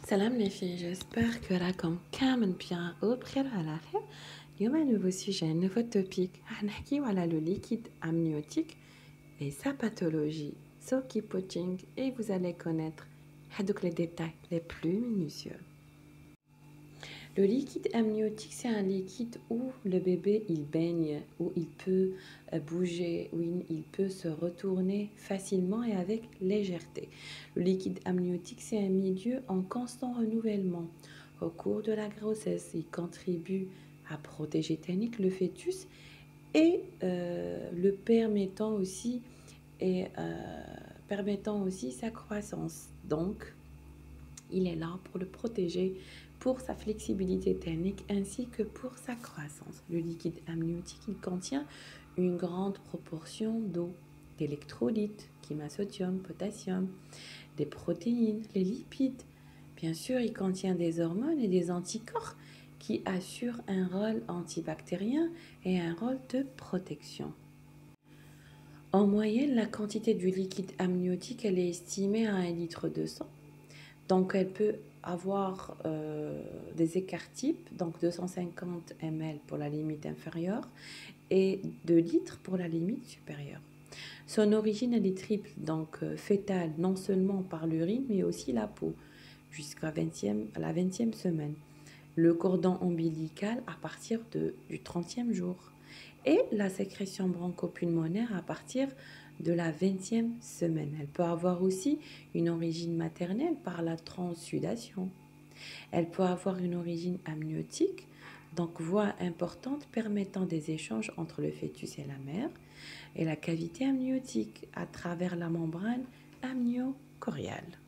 Salam les filles, j'espère que راكم كامل bien وبخير على خير. اليوم un nouveau sujet, un nouveau topic. هنحكيو على le liquide amniotique et sa pathologie, so keep watching et vous allez connaître les détails les plus minutieux. Le liquide amniotique, c'est un liquide où le bébé il baigne, où il peut bouger, où il peut se retourner facilement et avec légèreté. Le liquide amniotique, c'est un milieu en constant renouvellement. Au cours de la grossesse, il contribue à protéger le fœtus et le permettant aussi sa croissance. Donc, il est là pour le protéger, pour sa flexibilité thermique ainsi que pour sa croissance. Le liquide amniotique, il contient une grande proportion d'eau, d'électrolytes, sodium, potassium, des protéines, les lipides. Bien sûr, il contient des hormones et des anticorps qui assurent un rôle antibactérien et un rôle de protection. En moyenne, la quantité du liquide amniotique, elle est estimée à 1 litre de sang. Donc, elle peut avoir des écarts types, donc 250 ml pour la limite inférieure et 2 litres pour la limite supérieure. Son origine, elle est triple, donc fétale, non seulement par l'urine, mais aussi la peau, jusqu'à la 20e semaine. Le cordon ombilical à partir du 30e jour. Et la sécrétion bronchopulmonaire à partir de la 20e semaine. Elle peut avoir aussi une origine maternelle par la transsudation. Elle peut avoir une origine amniotique, donc voie importante permettant des échanges entre le fœtus et la mère, et la cavité amniotique à travers la membrane amniocoriale.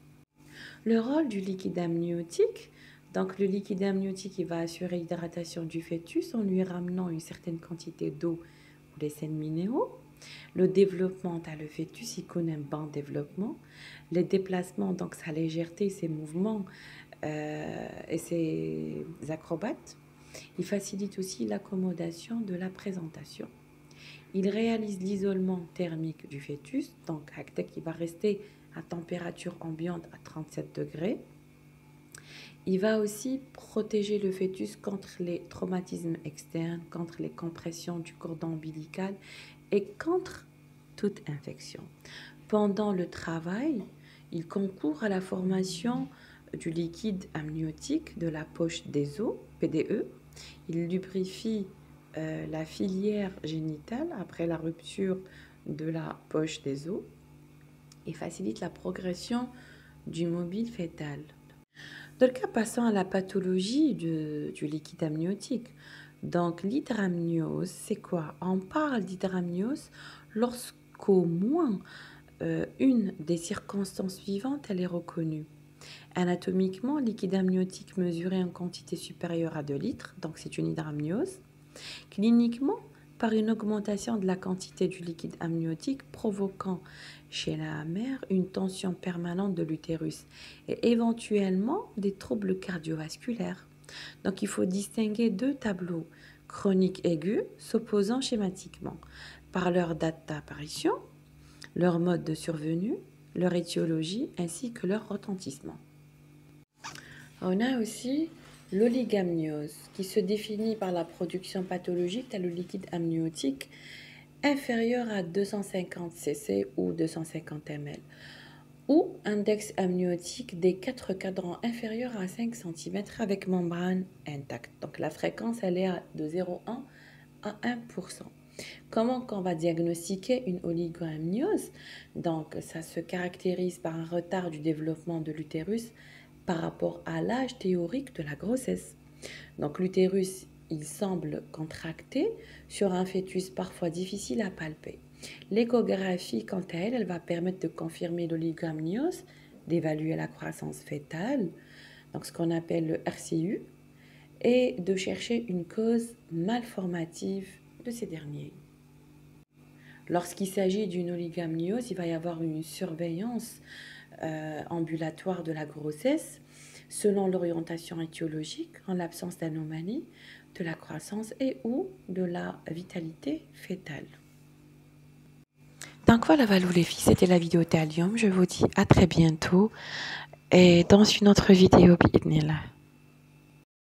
Le rôle du liquide amniotique, donc le liquide amniotique, il va assurer l'hydratation du fœtus en lui ramenant une certaine quantité d'eau ou des sels minéraux. Le développement, le fœtus, il connaît un bon développement. Les déplacements, donc sa légèreté, ses mouvements et ses acrobates. Il facilite aussi l'accommodation de la présentation. Il réalise l'isolement thermique du fœtus, donc qui va rester à température ambiante à 37 degrés. Il va aussi protéger le fœtus contre les traumatismes externes, contre les compressions du cordon ombilical et contre toute infection. Pendant le travail, il concourt à la formation du liquide amniotique de la poche des os, PDE. Il lubrifie la filière génitale après la rupture de la poche des os et facilite la progression du mobile fœtal. Dans le cas passant à la pathologie du liquide amniotique, donc l'hydramniose, c'est quoi? On parle d'hydramniose lorsqu'au moins une des circonstances suivantes, elle est reconnue. Anatomiquement, liquide amniotique mesuré en quantité supérieure à 2 litres, donc c'est une hydramniose. Cliniquement, par une augmentation de la quantité du liquide amniotique provoquant chez la mère une tension permanente de l'utérus et éventuellement des troubles cardiovasculaires. Donc il faut distinguer deux tableaux chroniques aigus s'opposant schématiquement par leur date d'apparition, leur mode de survenue, leur étiologie ainsi que leur retentissement. On a aussi l'oligamniose qui se définit par la production pathologique d'un liquide amniotique inférieur à 250 cc ou 250 ml ou index amniotique des 4 cadrans inférieur à 5 cm avec membrane intacte. Donc la fréquence elle est de 0,1 à 1%. Comment qu'on va diagnostiquer une oligoamniose? Donc ça se caractérise par un retard du développement de l'utérus par rapport à l'âge théorique de la grossesse. Donc l'utérus, il semble contracté sur un fœtus parfois difficile à palper. L'échographie, quant à elle, elle va permettre de confirmer l'oligoamniose, d'évaluer la croissance fœtale, donc ce qu'on appelle le RCU, et de chercher une cause malformative de ces derniers. Lorsqu'il s'agit d'une oligoamniose, il va y avoir une surveillance ambulatoire de la grossesse selon l'orientation étiologique en l'absence d'anomalie de la croissance et ou de la vitalité fœtale. Donc voilà, les filles, c'était la vidéo Thallium. Je vous dis à très bientôt et dans une autre vidéo, bi'idhnillah.